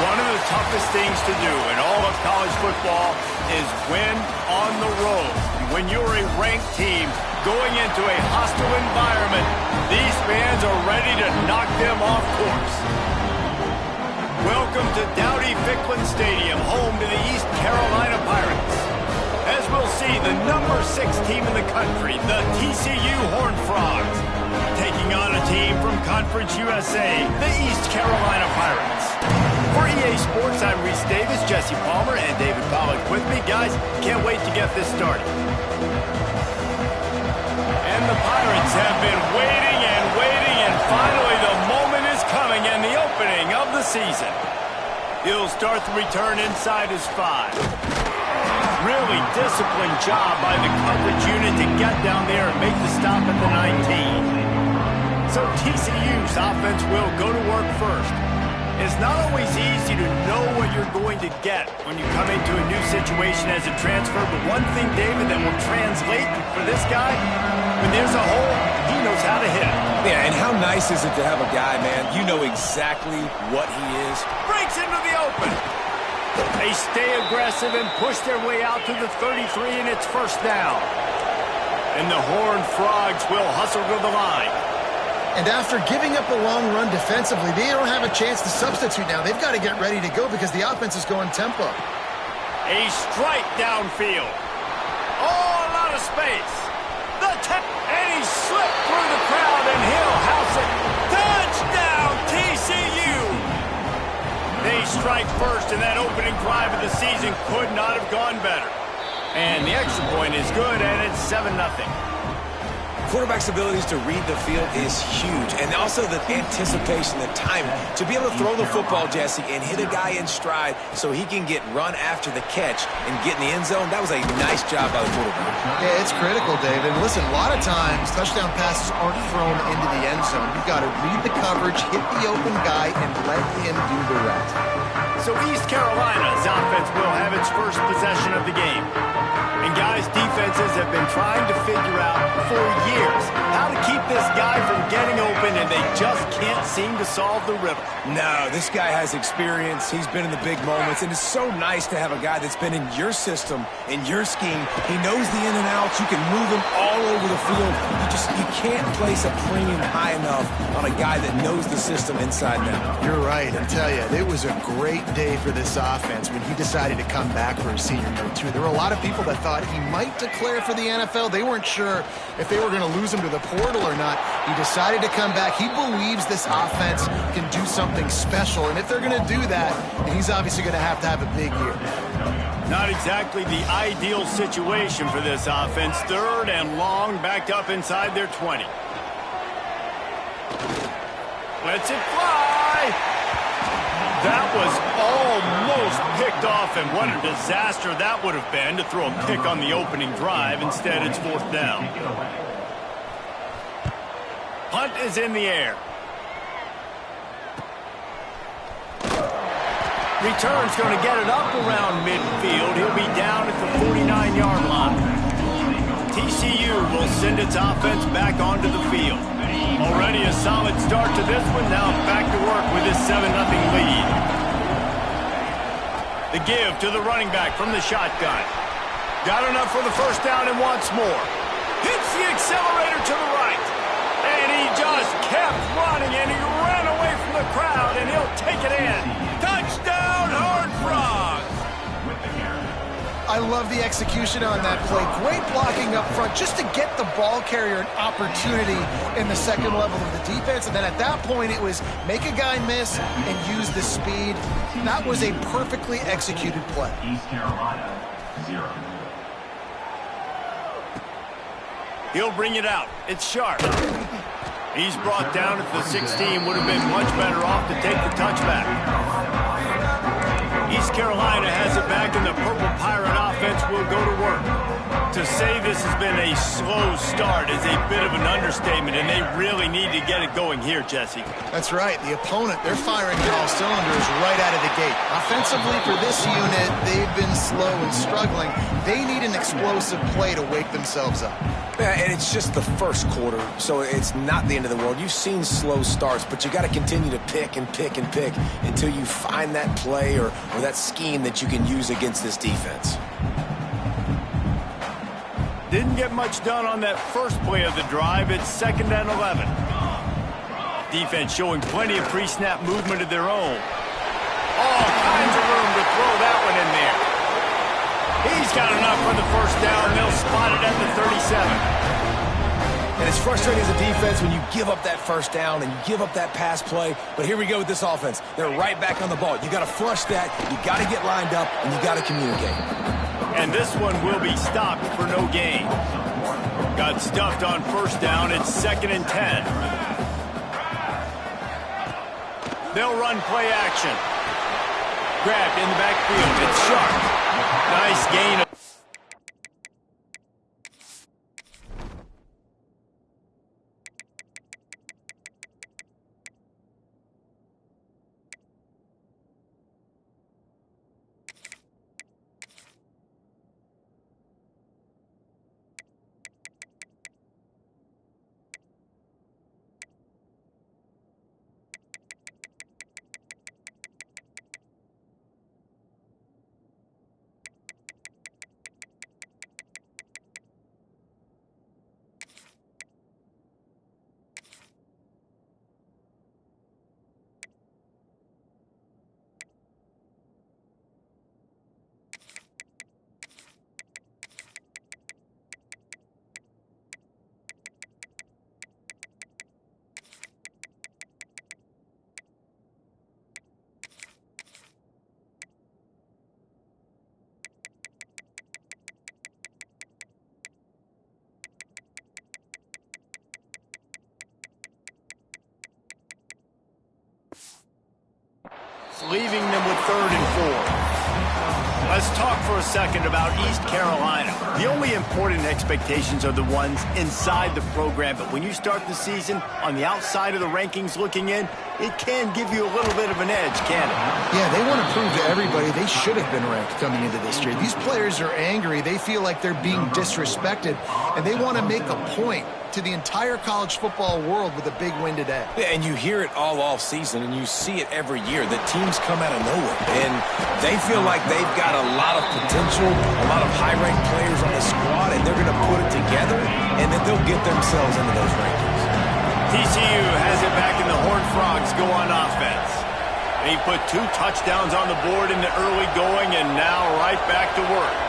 One of the toughest things to do in all of college football is win on the road. When you're a ranked team going into a hostile environment, these fans are ready to knock them off course. Welcome to Dowdy-Ficklen Stadium, home to the East Carolina Pirates. As we'll see, the number 6 team in the country, the TCU Horned Frogs, taking on a team from Conference USA, the East Carolina Pirates. For EA Sports, I'm Reese Davis, Jesse Palmer, and David Pollack with me. Guys, can't wait to get this started. And the Pirates have been waiting, and finally the moment is coming and the opening of the season. He'll start the return inside his 5. Really disciplined job by the coverage unit to get down there and make the stop at the 19. So TCU's offense will go to work first. It's not always easy to know what you're going to get when you come into a new situation as a transfer, but one thing, David, that will translate for this guy, when there's a hole, he knows how to hit it. Yeah, and how nice is it to have a guy, man, you know exactly what he is. Breaks into the open. They stay aggressive and push their way out to the 33, and it's first down. And the Horned Frogs will hustle to the line. And after giving up a long run defensively, they don't have a chance to substitute now. They've got to get ready to go because the offense is going tempo. A strike downfield. Oh, a lot of space. And he slipped through the crowd, and he'll house it. Touchdown, TCU! They strike first, and that opening drive of the season could not have gone better. And the extra point is good, and it's 7-0. Quarterback's abilities to read the field is huge, and also the anticipation, the timing. To be able to throw the football, Jesse, and hit a guy in stride so he can get run after the catch and get in the end zone, that was a nice job by the quarterback. Yeah, it's critical, David. Listen, a lot of times touchdown passes aren't thrown into the end zone. You've got to read the coverage, hit the open guy, and let him do the rest. So East Carolina's offense will have its first possession of the game. And guys, defenses have been trying to figure out for years how to keep this guy from getting open, and they just can't seem to solve the riddle. No, this guy has experience. He's been in the big moments, and it's so nice to have a guy that's been in your system, in your scheme. He knows the in and outs. You can move him all over the field. You can't place a premium high enough on a guy that knows the system inside and out. You're right. I tell you, it was a great day for this offense when he decided to come back for his senior year, too. There were a lot of people that thought he might declare for the NFL. They weren't sure if they were going to lose him to the portal or not. He decided to come back. He believes this offense can do something special, and if they're going to do that, then he's obviously going to have a big year. Not exactly the ideal situation for this offense. 3rd and long, backed up inside their 20. Lets it fly. That was almost picked off, and what a disaster that would have been to throw a pick on the opening drive. Instead, it's 4th down. Punt is in the air. Return's going to get it up around midfield. He'll be down at the 49-yard line. TCU will send its offense back onto the field. Already a solid start to this one. Now back to work with his 7-0 lead. The give to the running back from the shotgun. Got enough for the first down and wants more. Hits the accelerator to the right. And he just kept running, and he ran away from the crowd, and he'll take it in. Touchdown, Horned Frogs! I love the execution on that play. Great blocking up front just to get the ball carrier an opportunity in the second level of the defense. And then at that point, it was make a guy miss and use the speed. That was a perfectly executed play. East Carolina, 0. He'll bring it out. It's Sharp. He's brought down at the 16. Would have been much better off to take the touchback. East Carolina has it back, and the Purple Pirate offense will go to work. To say this has been a slow start is a bit of an understatement, and they really need to get it going here, Jesse. That's right. The opponent, they're firing on all cylinders right out of the gate. Offensively for this unit, they've been slow and struggling. They need an explosive play to wake themselves up. Yeah, and it's just the first quarter, so it's not the end of the world. You've seen slow starts, but you got to continue to pick and pick and pick until you find that play or that scheme that you can use against this defense. Didn't get much done on that first play of the drive. It's 2nd and 11. Defense showing plenty of pre-snap movement of their own. All kinds of room to throw that one in there. He's got enough for the first down. They'll spot it at the 37. And it's frustrating as a defense when you give up that first down and you give up that pass play. But here we go with this offense. They're right back on the ball. You got to flush that. You got to get lined up, and you got to communicate. And this one will be stopped for no gain. Got stuffed on first down. It's 2nd and 10. They'll run play action. Grabbed in the backfield. It's Sharp. Nice gain. Leaving them with 3rd and 4. Let's talk for a second about East Carolina. The only important expectations are the ones inside the program, but when you start the season on the outside of the rankings looking in, it can give you a little bit of an edge, can it? Yeah, they want to prove to everybody they should have been ranked coming into this year. These players are angry. They feel like they're being disrespected, and they want to make a point to the entire college football world with a big win today. Yeah, and you hear it all off season, and you see it every year. The teams come out of nowhere, and they feel like they've got a lot of potential, a lot of high-ranked players on the squad, and they're going to put it together, and then they'll get themselves into those rankings. TCU has it back, and the Horned Frogs go on offense. They put 2 touchdowns on the board in the early going, and now right back to work.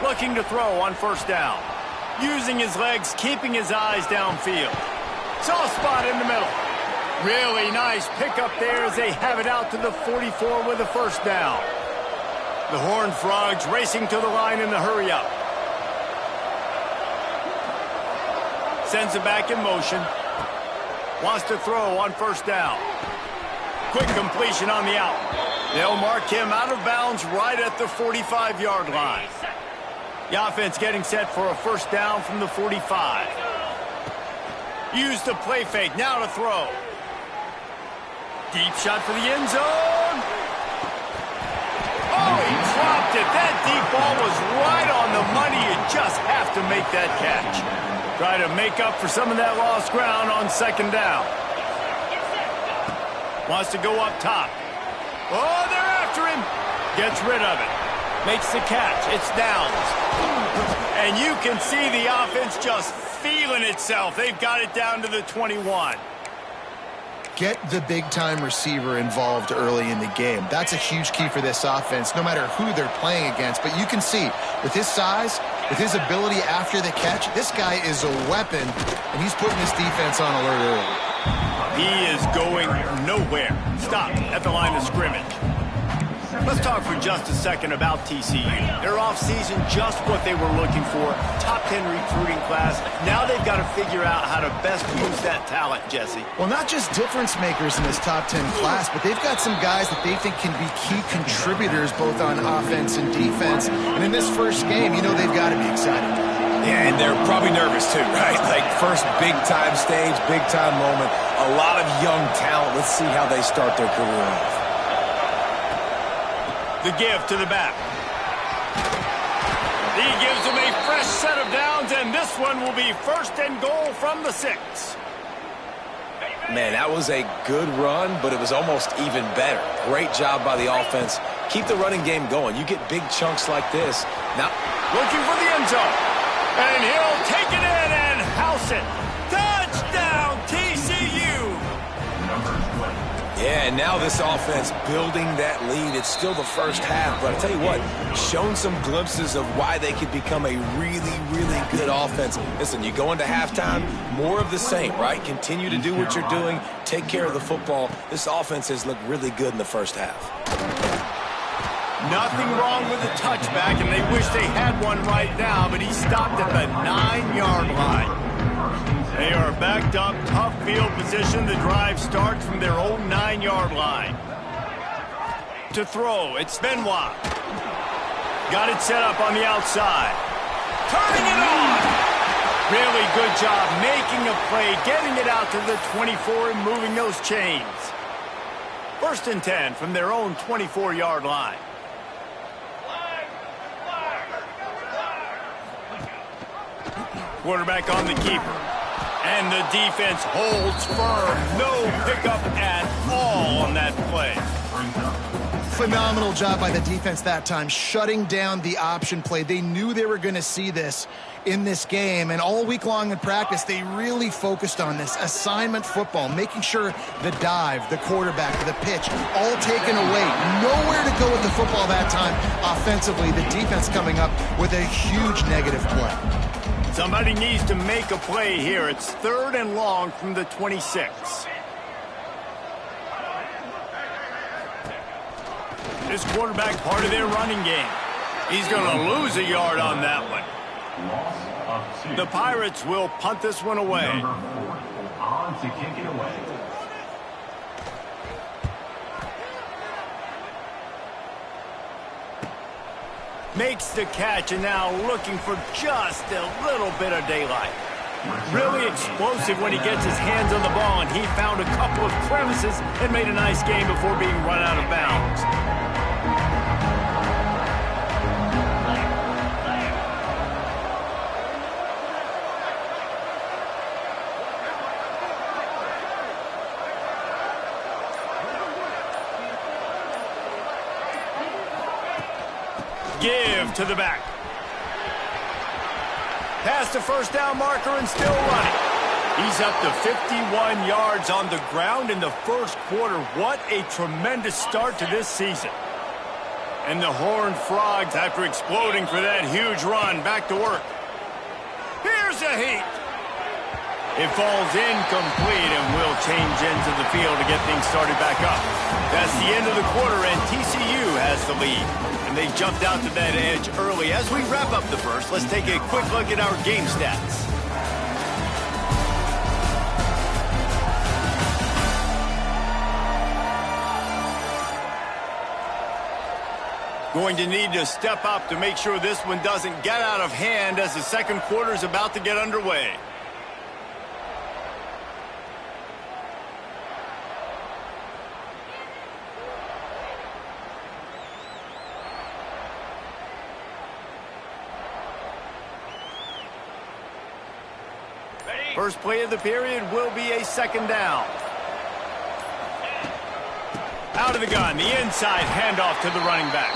Looking to throw on first down. Using his legs, keeping his eyes downfield. Soft spot in the middle. Really nice pickup there as they have it out to the 44 with a first down. The Horned Frogs racing to the line in the hurry-up. Sends it back in motion. Wants to throw on first down. Quick completion on the out. They'll mark him out of bounds right at the 45-yard line. The offense getting set for a first down from the 45. Used the play fake, now to throw. Deep shot for the end zone. Oh, he dropped it. That deep ball was right on the money. You just have to make that catch. Try to make up for some of that lost ground on second down. Wants to go up top. Oh, they're after him. Gets rid of it. Makes the catch. It's Downs. And you can see the offense just feeling itself. They've got it down to the 21. Get the big-time receiver involved early in the game. That's a huge key for this offense, no matter who they're playing against. But you can see, with his size, with his ability after the catch, this guy is a weapon, and he's putting his defense on alert early. He is going nowhere. Stop at the line of scrimmage. Let's talk for just a second about TCU. Their offseason, just what they were looking for. Top 10 recruiting class. Now they've got to figure out how to best use that talent, Jesse. Well, not just difference makers in this top 10 class, but they've got some guys that they think can be key contributors both on offense and defense. And in this first game, you know they've got to be excited. Yeah, and they're probably nervous too, right? Like first big-time stage, big-time moment. A lot of young talent. Let's see how they start their career off. The give to the back. He gives him a fresh set of downs, and this one will be 1st and goal from the 6. Man, that was a good run, but it was almost even better. Great job by the offense. Keep the running game going. You get big chunks like this. Now, looking for the end zone. And he'll take it in and house it. Touchdown, TCU! Yeah, and now this offense building that lead. It's still the first half, but I tell you what, shown some glimpses of why they could become a really, really good offense. Listen, you go into halftime, more of the same, right? Continue to do what you're doing, take care of the football. This offense has looked really good in the first half. Nothing wrong with the touchback, and they wish they had one right now, but he stopped at the 9-yard line. They are backed up, tough field position. The drive starts from their own 9-yard line. To throw, it's Benoit. Got it set up on the outside. Turning it on! Really good job making a play, getting it out to the 24 and moving those chains. 1st and 10 from their own 24-yard line. Quarterback on the keeper. And the defense holds firm. No pickup at all on that play. Phenomenal job by the defense that time, shutting down the option play. They knew they were going to see this in this game, and all week long in practice, they really focused on this assignment football, making sure the dive, the quarterback, the pitch, all taken away. Nowhere to go with the football that time offensively. The defense coming up with a huge negative play. Somebody needs to make a play here. It's 3rd and long from the 26. This quarterback part of their running game. He's going to lose a yard on that one. The Pirates will punt this one away. On to kick it away. Makes the catch, and now looking for just a little bit of daylight. Really explosive when he gets his hands on the ball, and he found a couple of crevices and made a nice game before being run out of bounds. Give to the back. Past the 1st down marker and still running. He's up to 51 yards on the ground in the 1st quarter. What a tremendous start to this season. And the Horned Frogs, after exploding for that huge run, back to work. Here's a heat. It falls incomplete and will change into the field to get things started back up. That's the end of the quarter, and TCU has the lead. And they jumped out to that edge early. As we wrap up the first, let's take a quick look at our game stats. Going to need to step up to make sure this one doesn't get out of hand as the 2nd quarter is about to get underway. First play of the period will be a 2nd down. Out of the gun, the inside handoff to the running back.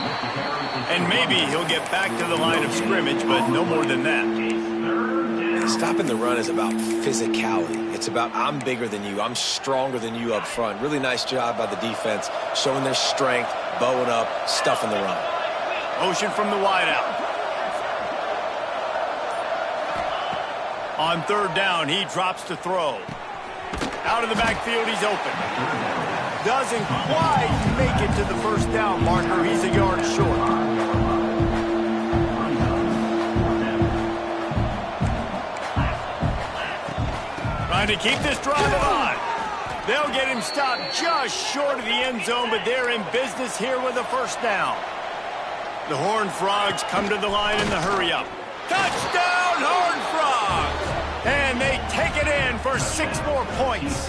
And maybe he'll get back to the line of scrimmage, but no more than that. Stopping the run is about physicality. It's about I'm bigger than you, I'm stronger than you up front. Really nice job by the defense, showing their strength, bowing up, stuffing the run. Motion from the wideout. On 3rd down, he drops to throw. Out of the backfield, he's open. Doesn't quite make it to the 1st down marker. He's a yard short. Trying to keep this drive alive. They'll get him stopped just short of the end zone, but they're in business here with a 1st down. The Horned Frogs come to the line in the hurry-up. Touchdown, Horned Frogs! And they take it in for 6 more points.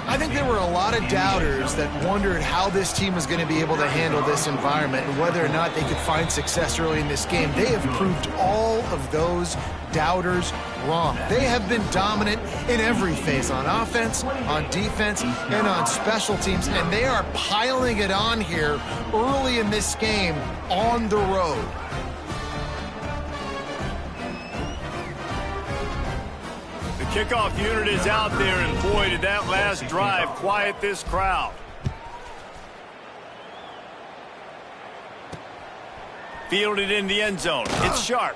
I think there were a lot of doubters that wondered how this team was going to be able to handle this environment and whether or not they could find success early in this game. They have proved all of those doubters wrong. They have been dominant in every phase, on offense, on defense, and on special teams, and they are piling it on here early in this game on the road. The kickoff unit is out there, and boy, did that last drive quiet this crowd. Fielded in the end zone. It's Sharp.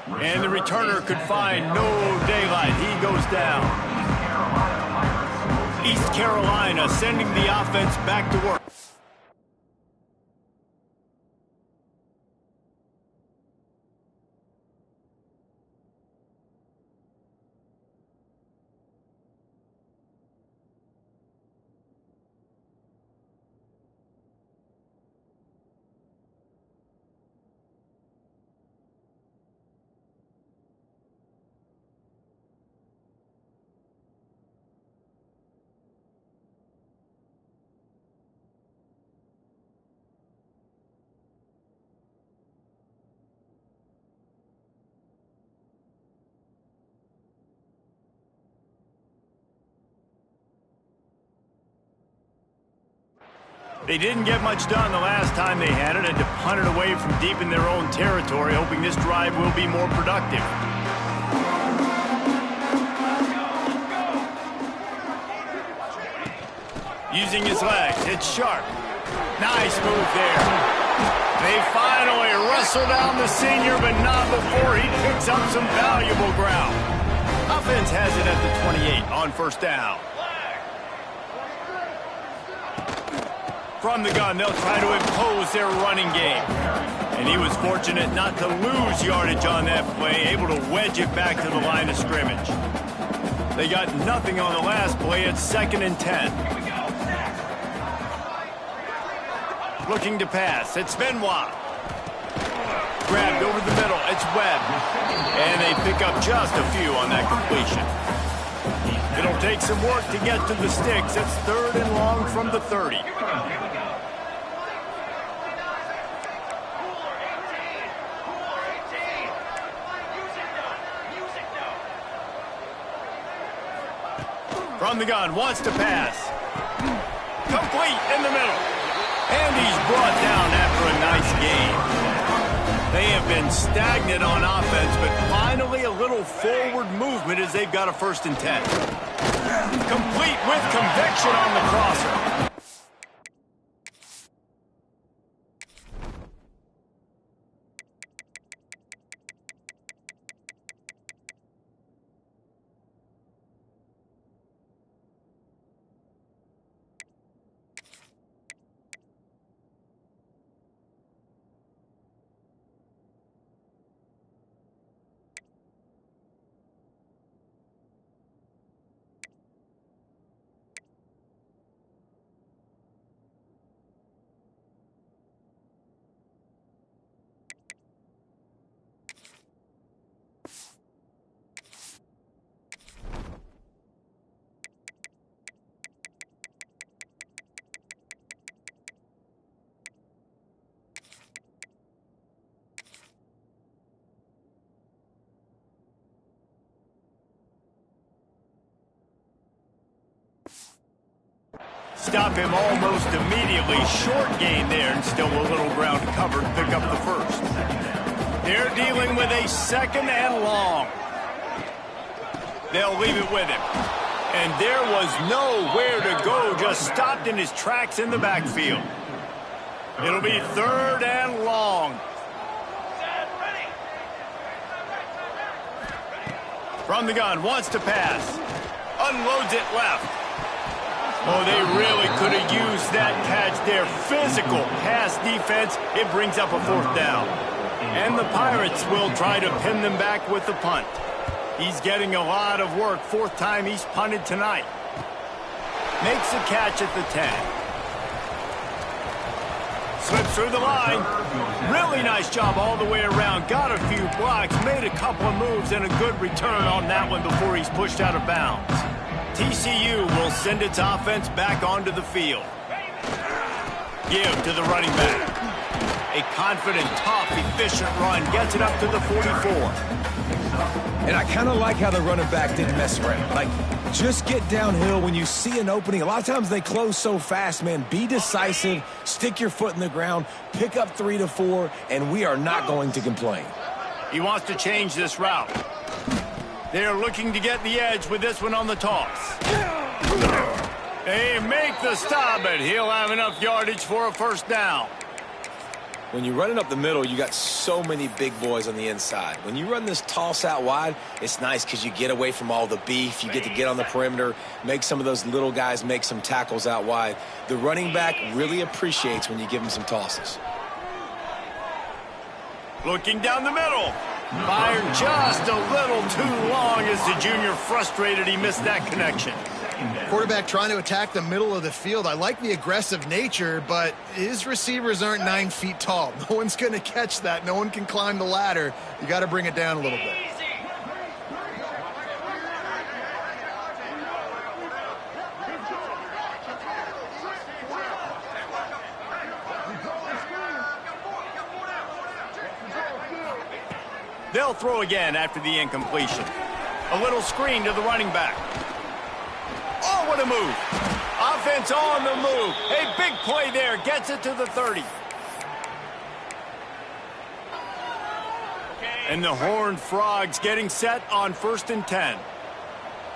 And the returner could find no daylight. He goes down. East Carolina sending the offense back to work. They didn't get much done the last time they had it, and to punt it away from deep in their own territory, hoping this drive will be more productive. Using his legs, it's Sharp. Nice move there. They finally wrestle down the senior, but not before he picks up some valuable ground. Offense has it at the 28 on first down. From the gun, they'll try to impose their running game. And he was fortunate not to lose yardage on that play, able to wedge it back to the line of scrimmage. They got nothing on the last play. It's 2nd and 10. Looking to pass. It's Benoit. Grabbed over the middle. It's Webb. And they pick up just a few on that completion. It'll take some work to get to the sticks. It's 3rd and long from the 30. From the gun, wants to pass. Complete in the middle. And he's brought down after a nice game. They have been stagnant on offense, but finally a little forward movement as they've got a 1st and 10. Complete with conviction on the crosser. Stop him almost immediately. Short gain there, and still a little ground covered. Pick up the 1st. They're dealing with a 2nd and long. They'll leave it with him. And there was nowhere to go, just stopped in his tracks in the backfield. It'll be 3rd and long. From the gun, wants to pass. Unloads it left. Oh, they really could have used that catch there. Physical pass defense. It brings up a 4th down. And the Pirates will try to pin them back with the punt. He's getting a lot of work. 4th time he's punted tonight. Makes a catch at the 10. Slips through the line. Really nice job all the way around. Got a few blocks. Made a couple of moves and a good return on that one before he's pushed out of bounds. TCU will send its offense back onto the field. Give to the running back. A confident, tough, efficient run gets it up to the 44. And I kind of like how the running back didn't mess around. Like, just get downhill when you see an opening. A lot of times they close so fast, man. Be decisive, stick your foot in the ground, pick up 3 to 4, and we are not going to complain. He wants to change this route. They're looking to get the edge with this one on the toss. They make the stop, but he'll have enough yardage for a first down. When you're running up the middle, you got so many big boys on the inside. When you run this toss out wide, it's nice because you get away from all the beef. You get to get on the perimeter, make some of those little guys make some tackles out wide. The running back really appreciates when you give him some tosses. Looking down the middle. Fired just a little too long as the junior frustrated he missed that connection. Quarterback trying to attack the middle of the field. I like the aggressive nature, but his receivers aren't 9 feet tall. No one's going to catch that. No one can climb the ladder. You got to bring it down a little bit. They'll throw again after the incompletion. A little screen to the running back. Oh, what a move. Offense on the move. A big play there. Gets it to the 30. And the Horned Frogs getting set on 1st and 10.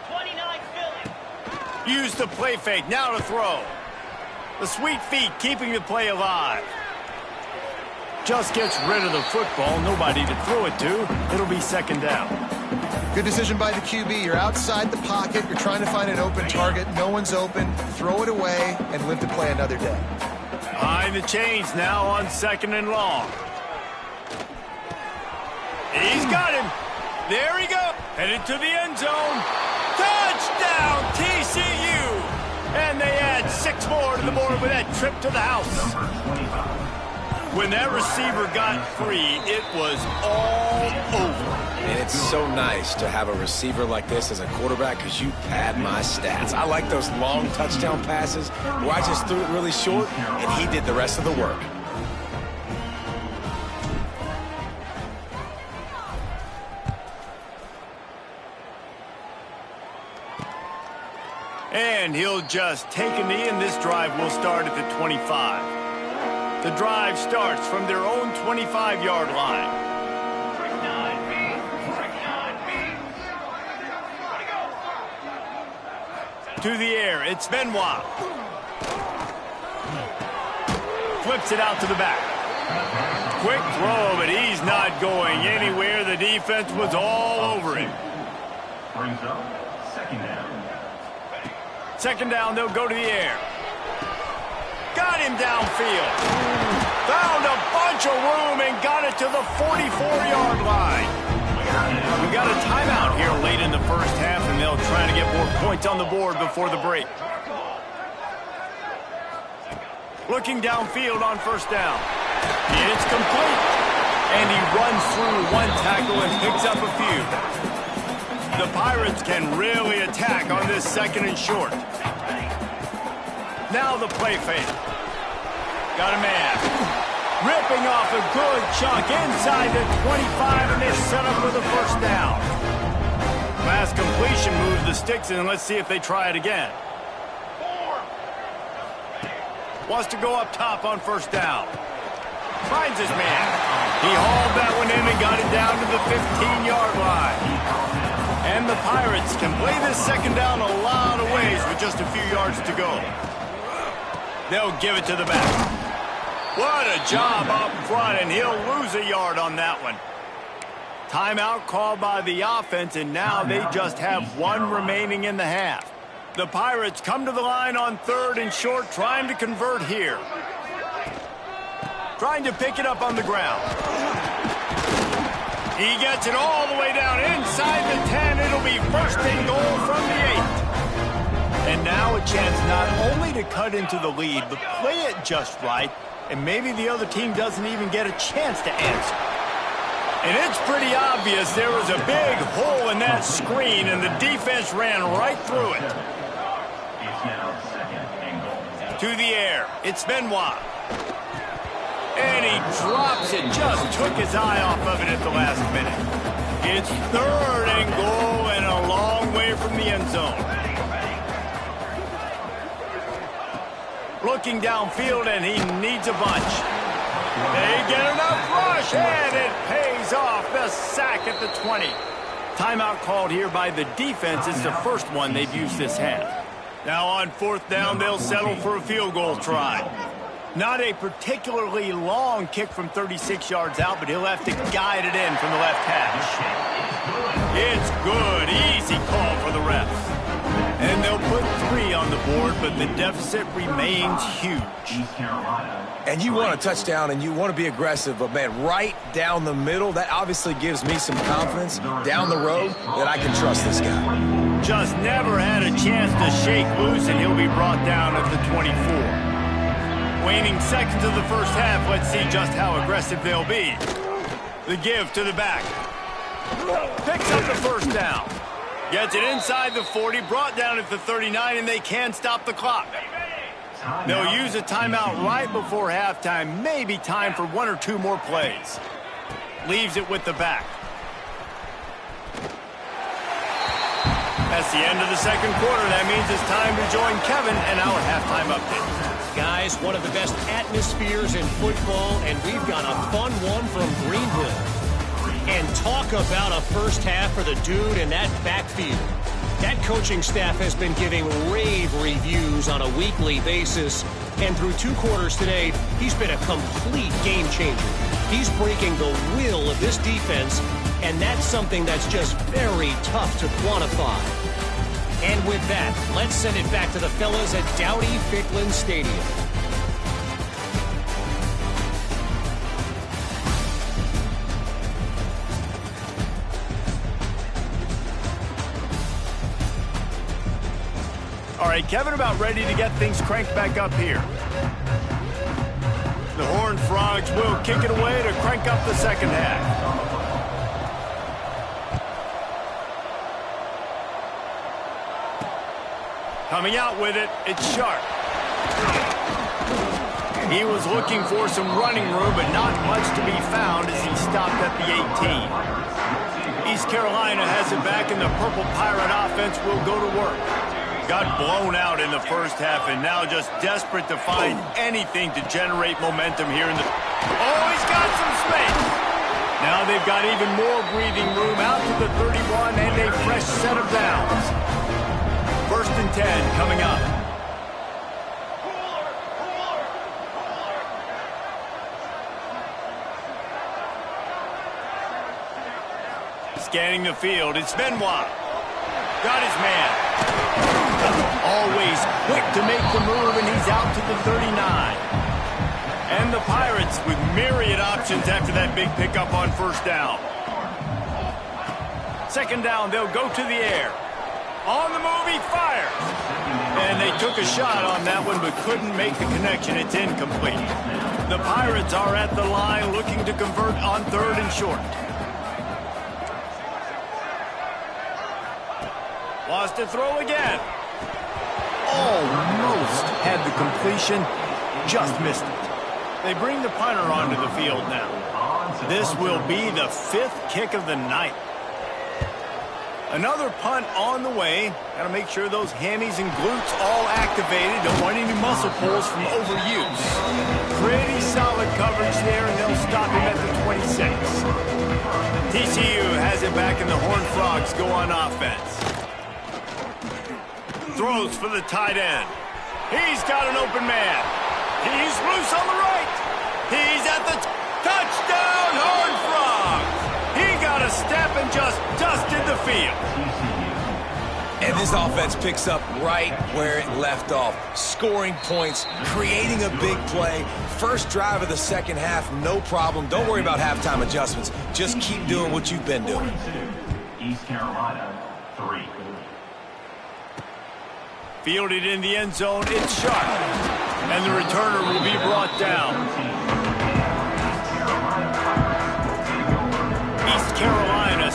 29 Philly. Use the play fake. Now to throw. The sweet feet keeping the play alive. Just gets rid of the football. Nobody to throw it to. It'll be 2nd down. Good decision by the QB. You're outside the pocket. You're trying to find an open target. No one's open. Throw it away and live to play another day. Behind the chains now on 2nd and long. He's got him. There he goes. Headed to the end zone. Touchdown, TCU. And they add 6 more to the board with that trip to the house. When that receiver got free, it was all over. And it's so nice to have a receiver like this as a quarterback because you pad my stats. I like those long touchdown passes where I just threw it really short and he did the rest of the work. And he'll just take a knee, and this drive will start at the 25. The drive starts from their own 25-yard line. To the air, it's Benoit. Flips it out to the back. Quick throw, but he's not going anywhere. The defense was all over him. Brings up 2nd down. 2nd down, they'll go to the air. Got him downfield. Found a bunch of room and got it to the 44-yard line. We got a timeout here late in the first half, and they'll try to get more points on the board before the break. Looking downfield on 1st down. It's complete. And he runs through one tackle and picks up a few. The Pirates can really attack on this 2nd and short. Now the play fake. Got a man. Ripping off a good chunk inside the 25, and they're set up for the 1st down. Last completion moves the sticks, and let's see if they try it again. Wants to go up top on 1st down. Finds his man. He hauled that one in and got it down to the 15-yard line. And the Pirates can play this 2nd down a lot of ways with just a few yards to go. They'll give it to the back. What a job up front, and he'll lose a yard on that one. Timeout called by the offense, and now they just have 1 remaining in the half. The Pirates come to the line on 3rd and short, trying to convert here. Trying to pick it up on the ground. He gets it all the way down inside the 10. It'll be 1st and goal from the 8. And now a chance not only to cut into the lead, but play it just right, and maybe the other team doesn't even get a chance to answer. And it's pretty obvious there was a big hole in that screen, and the defense ran right through it. It's now second and goal. To the air, it's Benoit. And he drops it, just took his eye off of it at the last minute. It's third and goal and a long way from the end zone. Looking downfield, and he needs a bunch. They get enough rush, and it pays off. The sack at the 20. Timeout called here by the defense. It's the first one they've used this half. Now on fourth down, they'll settle for a field goal try. Not a particularly long kick from 36 yards out, but he'll have to guide it in from the left hash. It's good. Easy call for the refs. And they'll put 3 on the board, but the deficit remains huge. East Carolina. And you want a touchdown, and you want to be aggressive, but, man, right down the middle, that obviously gives me some confidence down the road that I can trust this guy. Just never had a chance to shake loose, and he'll be brought down at the 24. Waning seconds of the first half, let's see just how aggressive they'll be. The give to the back. Picks up the first down. Gets it inside the 40, brought down at the 39, and they can stop the clock. They'll use a timeout right before halftime. Maybe time for 1 or 2 more plays. Leaves it with the back. That's the end of the second quarter. That means it's time to join Kevin and our halftime update. Guys, one of the best atmospheres in football, and we've got a fun one from Greenville. And talk about a first half for the dude in that backfield. That coaching staff has been giving rave reviews on a weekly basis, and through 2 quarters today, he's been a complete game changer. He's breaking the will of this defense, and that's something that's just very tough to quantify. And with that, let's send it back to the fellas at Dowdy-Ficklin Stadium. All right, Kevin, about ready to get things cranked back up here. The Horned Frogs will kick it away to crank up the second half. Coming out with it, it's Sharp. He was looking for some running room, but not much to be found as he stopped at the 18. East Carolina has it back, and the Purple Pirate offense will go to work. Got blown out in the first half, and now just desperate to find anything to generate momentum here in the... Oh, he's got some space! Now they've got even more breathing room out to the 31 and a fresh set of downs. First and 10 coming up. Scanning the field, it's Benoit. Got his man. Always quick to make the move, and he's out to the 39. And the Pirates with myriad options after that big pickup on first down. Second down, they'll go to the air. On the move, he fires. And they took a shot on that one, but couldn't make the connection. It's incomplete. The Pirates are at the line looking to convert on third and short. Lost to throw again. Almost had the completion, just missed it. They bring the punter onto the field now. This will be the 5th kick of the night. Another punt on the way. Got to make sure those hammies and glutes all activated. Don't want any muscle pulls from overuse. Pretty solid coverage there, and they'll stop him at the 26. TCU has it back, and the Horned Frogs go on offense. Throws for the tight end. He's got an open man. He's loose on the right. He's at the touchdown, Horned Frogs. He got a step and just dusted the field. And this offense picks up right where it left off. Scoring points, creating a big play. First drive of the second half, no problem. Don't worry about halftime adjustments. Just keep doing what you've been doing. East Carolina, 3. Fielded in the end zone, it's Sharp. And the returner will be brought down.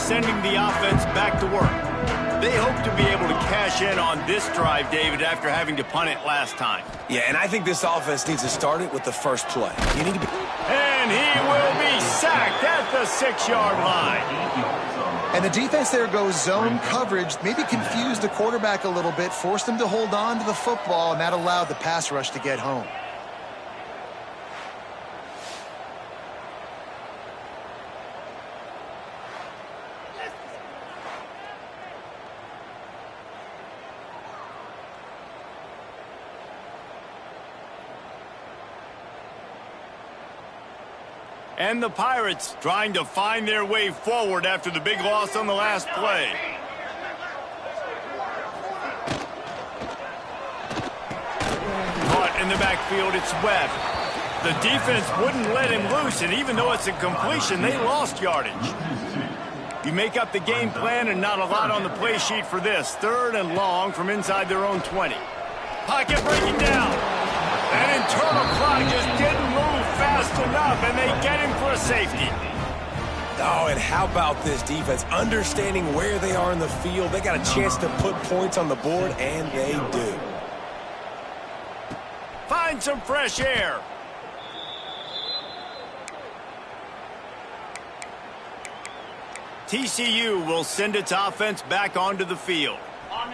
sending the offense back to work. They hope to be able to cash in on this drive, David, after having to punt it last time. Yeah, and I think this offense needs to start it with the first play. You need to be... And he will be sacked at the 6-yard line. And the defense there goes zone coverage, maybe confused the quarterback a little bit, forced him to hold on to the football, and that allowed the pass rush to get home. And the Pirates trying to find their way forward after the big loss on the last play. Caught in the backfield, it's Webb. The defense wouldn't let him loose, and even though it's a completion, they lost yardage. You make up the game plan and not a lot on the play sheet for this. 3rd and long from inside their own 20. Pocket breaking down. That internal clock just didn't move fast enough, and they get him for a safety. Oh, and how about this defense? Understanding where they are in the field. They got a chance to put points on the board, and they do. Find some fresh air. TCU will send its offense back onto the field.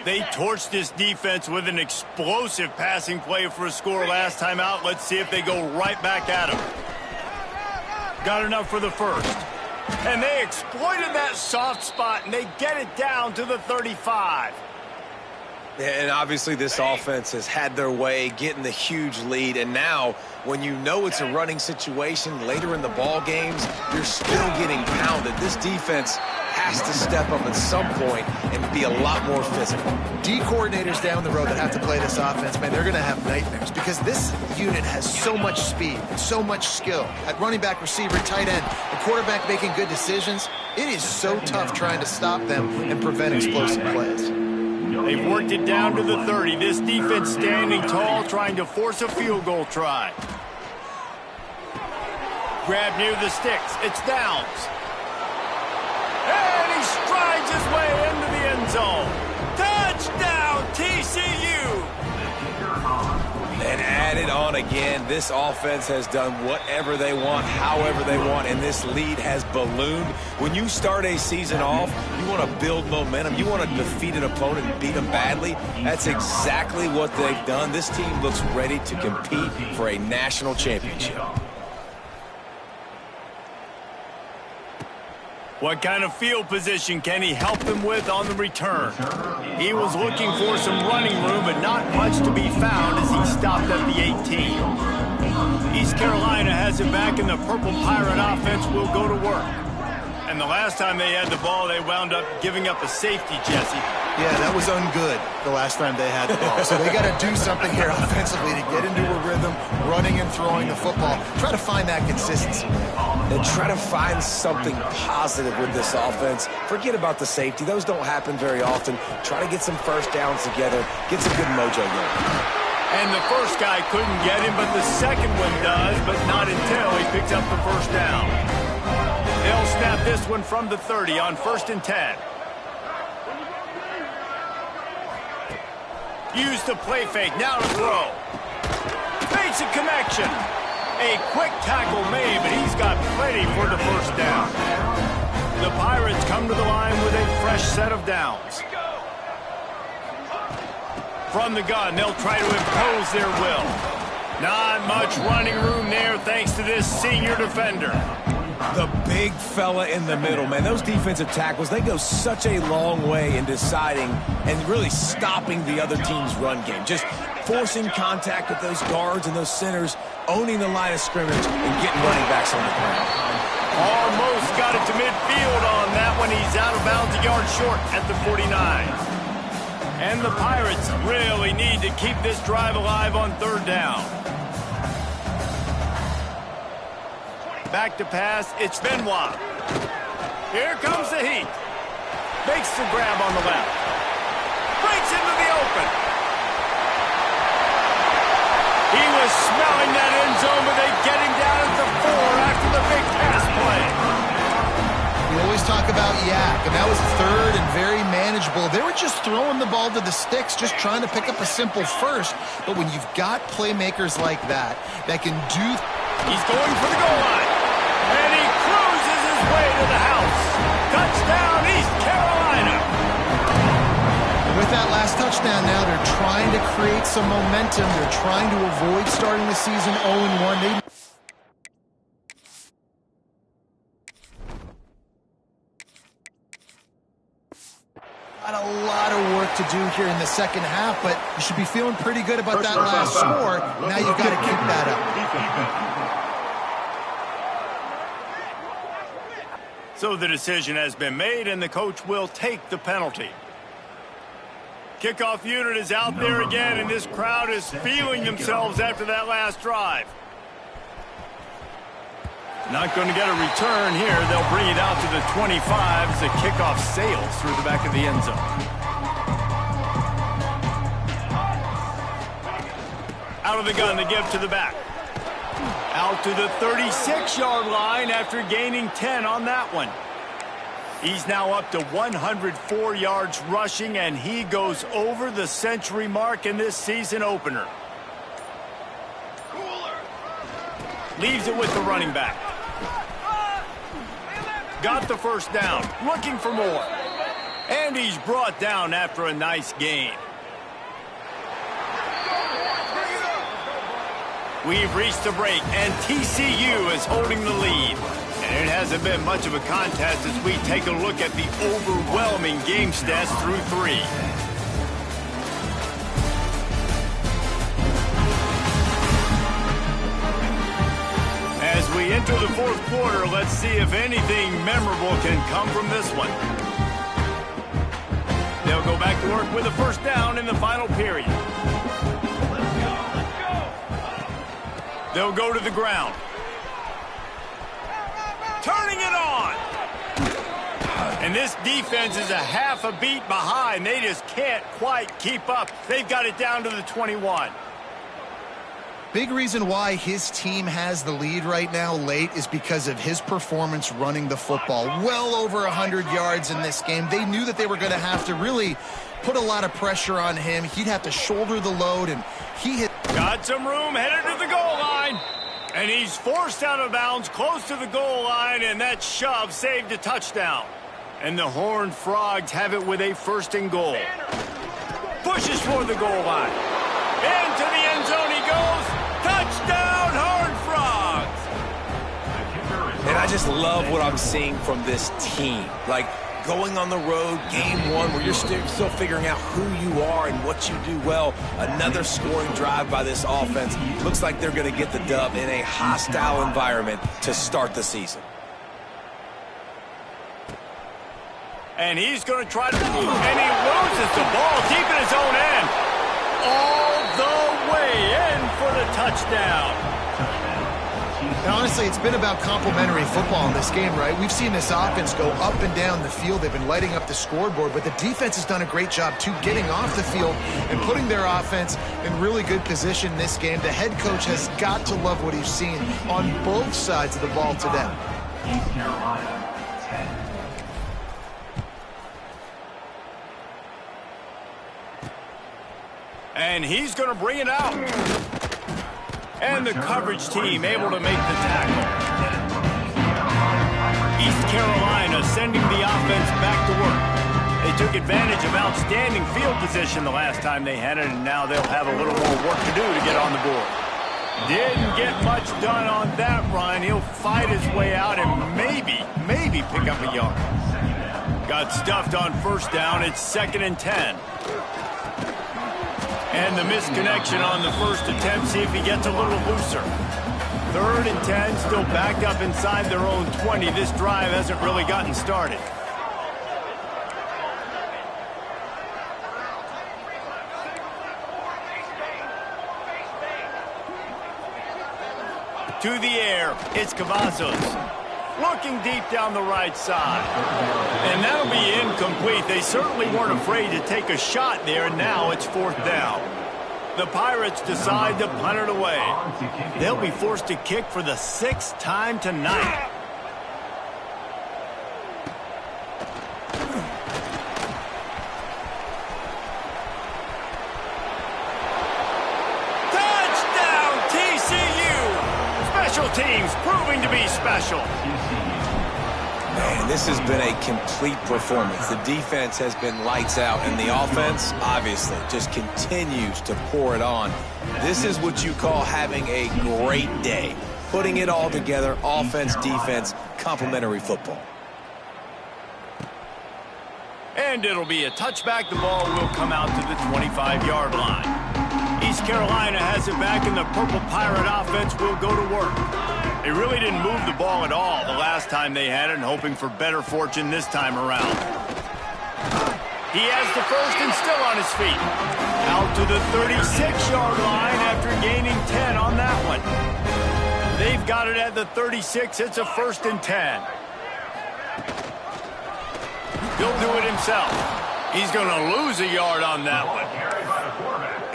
They torched this defense with an explosive passing play for a score last time out. Let's see if they go right back at them. Got enough for the first. And they exploited that soft spot, and they get it down to the 35. And obviously this offense has had their way getting the huge lead. And now, when you know it's a running situation later in the ball games, you're still getting pounded. This defense has to step up at some point and be a lot more physical. D coordinators down the road that have to play this offense, man, they're going to have nightmares because this unit has so much speed and so much skill. At running back, receiver, tight end, the quarterback making good decisions, it is so tough trying to stop them and prevent explosive plays. They've worked it down to the 30. This defense standing tall, trying to force a field goal try. Grab near the sticks. It's Downs. And he strides his way into the end zone. Touchdown, TCU! And add it on again. This offense has done whatever they want, however they want, and this lead has ballooned. When you start a season off, you want to build momentum. You want to defeat an opponent and beat them badly. That's exactly what they've done. This team looks ready to compete for a national championship. What kind of field position can he help them with on the return? He was looking for some running room, but not much to be found as he stopped at the 18. East Carolina has it back, and the Purple Pirate offense will go to work. And the last time they had the ball, they wound up giving up a safety, Jesse. Yeah, that was ungood the last time they had the ball. So they got to do something here offensively to get into a rhythm, running and throwing the football. Try to find that consistency. And try to find something positive with this offense. Forget about the safety. Those don't happen very often. Try to get some first downs together. Get some good mojo going. And the first guy couldn't get him, but the second one does, but not until he picks up the first down. They'll snap this one from the 30 on 1st and 10. Use the play fake, now to throw. Fakes a connection. A quick tackle made, but he's got plenty for the first down. The Pirates come to the line with a fresh set of downs. From the gun, they'll try to impose their will. Not much running room there thanks to this senior defender. The big fella in the middle, man. Those defensive tackles, they go such a long way in deciding and really stopping the other team's run game. Just forcing contact with those guards and those centers, owning the line of scrimmage, and getting running backs on the ground. Almost got it to midfield on that one. He's out of bounds, a yard short at the 49. And the Pirates really need to keep this drive alive on 3rd down. Back to pass, it's Benoit. Here comes the heat. Makes the grab on the left. Breaks into the open. He was smelling that end zone, but they get him down at the 4 after the big pass play. We always talk talk about yak, and that was third and very manageable. They were just throwing the ball to the sticks, just trying to pick up a simple first. But when you've got playmakers like that can do... He's going for the goal line, and he cruises his way to the house. Touchdown, East Carolina. With that last touchdown now, they're trying to create some momentum. They're trying to avoid starting the season 0-1. Got a lot of work to do here in the second half, but you should be feeling pretty good about that last score. Now you've got to keep that up. So the decision has been made, and the coach will take the penalty. Kickoff unit is out there again, and this crowd is feeling themselves after that last drive. Not going to get a return here. They'll bring it out to the 25 as the kickoff sails through the back of the end zone. Out of the gun, the give to the back. Out to the 36-yard line after gaining 10 on that one. He's now up to 104 yards rushing, and he goes over the century mark in this season opener. Leaves it with the running back. Got the first down, looking for more. And he's brought down after a nice gain. We've reached the break, and TCU is holding the lead. And it hasn't been much of a contest as we take a look at the overwhelming game stats through 3. As we enter the fourth quarter, let's see if anything memorable can come from this one. They'll go back to work with a first down in the final period. They'll go to the ground. Turning it on. And this defense is a half a beat behind. They just can't quite keep up. They've got it down to the 21. Big reason why his team has the lead right now late is because of his performance running the football. Well over 100 yards in this game. They knew that they were going to have to really put a lot of pressure on him. He'd have to shoulder the load, and he hit. Got some room, headed to the goal line. And he's forced out of bounds close to the goal line, and that shove saved a touchdown. And the Horned Frogs have it with a first and goal. Pushes for the goal line. Into the end zone he goes. Touchdown, Horned Frogs! And I just love what I'm seeing from this team. Like, going on the road, game one, where you're still figuring out who you are and what you do well. Another scoring drive by this offense. Looks like they're going to get the dub in a hostile environment to start the season. And he's going to try to move, and he loses the ball deep in his own end. All the way in for the touchdown. Now, honestly, it's been about complementary football in this game, right? We've seen this offense go up and down the field. They've been lighting up the scoreboard, but the defense has done a great job, too, getting off the field and putting their offense in really good position in this game. The head coach has got to love what he's seen on both sides of the ball today. East Carolina, 10. And he's going to bring it out. And the coverage team able to make the tackle. East Carolina sending the offense back to work. They took advantage of outstanding field position the last time they had it, and now they'll have a little more work to do to get on the board. Didn't get much done on that run. He'll fight his way out and maybe pick up a yard. Got stuffed on first down. It's 2nd and 10. And the misconnection on the first attempt. See if he gets a little looser. 3rd and 10, still backed up inside their own 20. This drive hasn't really gotten started. To the air, it's Cavazos. Looking deep down the right side. And that'll be incomplete. They certainly weren't afraid to take a shot there, and now it's 4th down. The Pirates decide to punt it away. They'll be forced to kick for the 6th time tonight. teams proving to be special. Man, this has been a complete performance. The defense has been lights out, and the offense, obviously, just continues to pour it on. This is what you call having a great day. Putting it all together, offense, defense, complementary football. And it'll be a touchback. The ball will come out to the 25-yard line. East Carolina has it back, and the Purple Pirate offense will go to work. They really didn't move the ball at all the last time they had it, and hoping for better fortune this time around. He has the first and still on his feet. Out to the 36-yard line after gaining 10 on that one. They've got it at the 36. It's a 1st and 10. He'll do it himself. He's going to lose a yard on that one.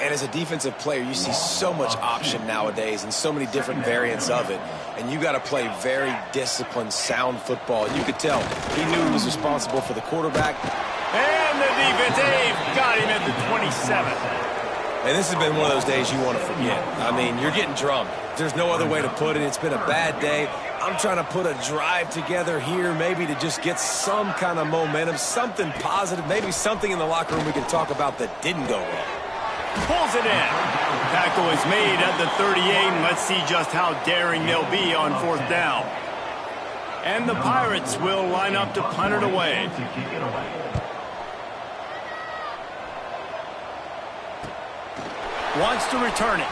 And as a defensive player, you see so much option nowadays and so many different variants of it. And you got to play very disciplined, sound football. You could tell he knew he was responsible for the quarterback. And the defense, they've got him at the 27. And this has been one of those days you want to forget. I mean, you're getting drummed. There's no other way to put it. It's been a bad day. I'm trying to put a drive together here, maybe to just get some kind of momentum, something positive, maybe something in the locker room we can talk about that didn't go wrong. Pulls it in. Tackle is made at the 38, and let's see just how daring they'll be on 4th down. And the Pirates will line up to punt it away. Wants to return it.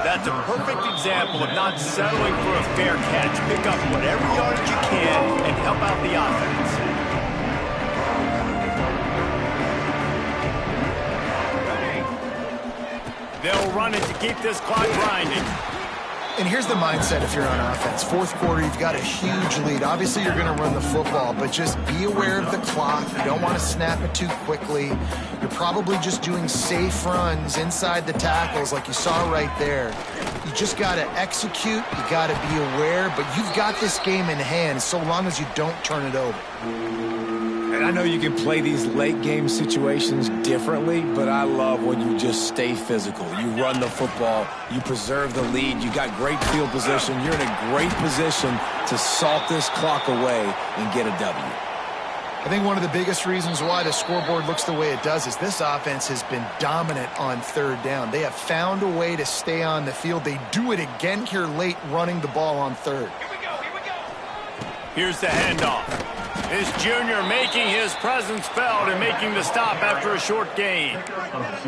That's a perfect example of not settling for a fair catch. Pick up whatever yardage you can and help out the offense. They'll run it to keep this clock grinding. And here's the mindset if you're on offense. 4th quarter, you've got a huge lead. Obviously, you're going to run the football, but just be aware of the clock. You don't want to snap it too quickly. You're probably just doing safe runs inside the tackles like you saw right there. You just got to execute. You got to be aware, but you've got this game in hand so long as you don't turn it over. And I know you can play these late game situations differently, but I love when you just stay physical. You run the football, you preserve the lead, you got great field position, you're in a great position to salt this clock away and get a W. I think one of the biggest reasons why the scoreboard looks the way it does is this offense has been dominant on 3rd down. They have found a way to stay on the field. They do it again here late, running the ball on 3rd. Here's the handoff. This junior making his presence felt and making the stop after a short gain.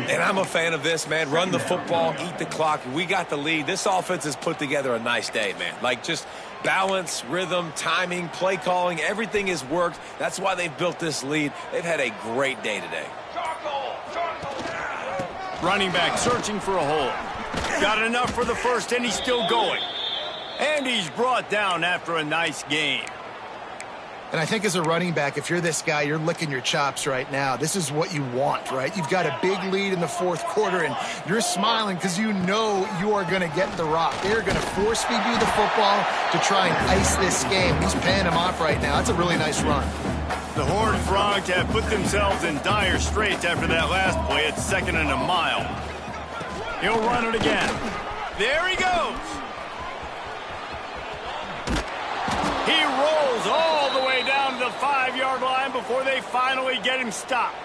And I'm a fan of this, man. Run the football, eat the clock. We got the lead. This offense has put together a nice day, man. Like, just balance, rhythm, timing, play calling, everything has worked. That's why they've built this lead. They've had a great day today. Running back searching for a hole. Got enough for the first, and he's still going. And he's brought down after a nice game. And I think as a running back, if you're this guy, you're licking your chops right now. This is what you want, right? You've got a big lead in the 4th quarter, and you're smiling because you know you are going to get the rock. They're going to force feed you the football to try and ice this game. He's paying him off right now. That's a really nice run. The Horned Frogs have put themselves in dire straits after that last play at 2nd and a mile. He'll run it again. There he goes. He rolls all the way down to the 5-yard line before they finally get him stopped.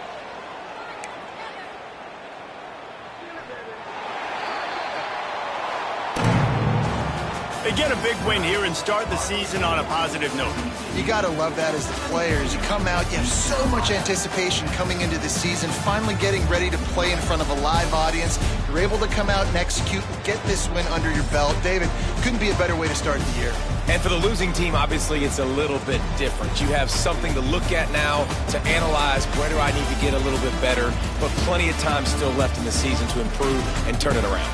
They get a big win here and start the season on a positive note. You got to love that as the players. You come out, you have so much anticipation coming into the season, finally getting ready to play in front of a live audience. You're able to come out and execute and get this win under your belt. David, couldn't be a better way to start the year. And for the losing team, obviously, it's a little bit different. You have something to look at now to analyze where do I need to get a little bit better, but plenty of time still left in the season to improve and turn it around.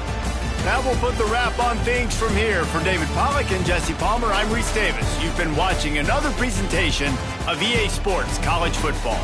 That will put the wrap on things from here. For David Pollack and Jesse Palmer, I'm Reese Davis. You've been watching another presentation of EA Sports College Football.